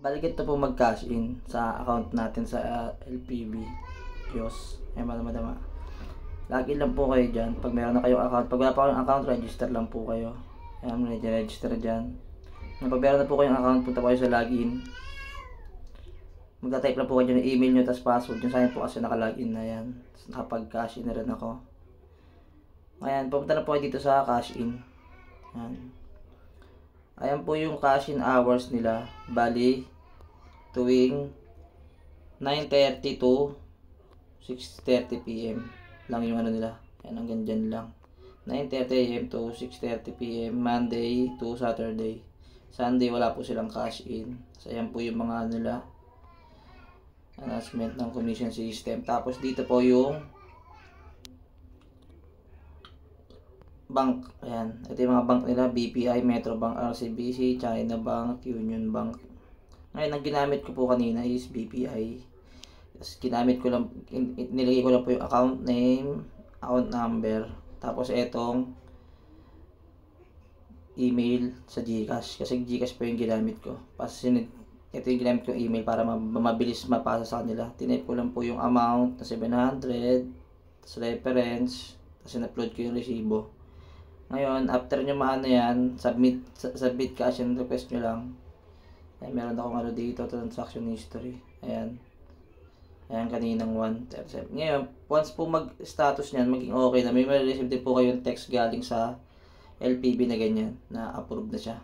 Balik ito po mag-cash in sa account natin sa LPB Kiosk. Ayan, madama. Login lang po kayo dyan. Pag meron na kayong account, pag wala pa kayong account, register lang po kayo. Ayan, register dyan. Pag meron na po kayong account, punta po kayo sa login. Magta-type lang po kayo ng email nyo, tapos password nyo. Sa akin po kasi naka-login na yan. Nakapag-cash in na rin ako. Ayan, pumunta na po kayo dito sa cash in. Ayan. Ayan po yung cash in hours nila. Bali, tuwing 9:30 to 6:30 PM lang yung ano nila. Ayan, hanggang dyan lang. 9:30 AM to 6:30 PM, Monday to Saturday. Sunday wala po silang cash in. So ayan po yung mga ano nila, announcement ng commission system. Tapos dito po yung bank. Ayan, ito yung mga bank nila: BPI, Metro Bank, RCBC, China Bank, Union Bank. Ngayon, ang ginamit ko po kanina is BPI. Tapos ginamit ko lang, nilagay ko lang po yung account name, account number, tapos etong email sa GCash. Kasi GCash po yung ginamit ko. Tapos ito yung ginamit ko email para mabilis mapasa sa kanila. Tinype ko lang po yung amount na 700, tapos reference, tapos in-upload ko yung resibo. Ngayon, after nyo maano yan, submit cash and request nyo lang. Ayan, meron akong ano dito, transaction history. Ayan. Ayan, kaninang 1:37. Ngayon, once po mag-status nyan, maging okay na, may ma-receive din po kayong text galing sa LPB na ganyan, na approve na siya.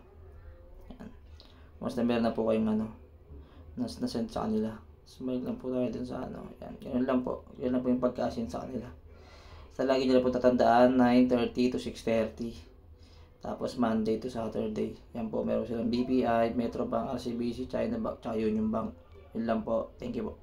Ayan. Once na meron na po kayong ano, na-send sa kanila. Smile lang po tayo dun sa ano. Ayan, yun lang po. Yun lang po yung pagka-send sa kanila. Sa lagi nila po tatandaan, 9:30 to 6:30. Tapos Monday to Saturday. Yan po, meron silang BPI, Metro Bank, RCBC, China Bank, tsaka Union Bank. Yun lang po. Thank you po.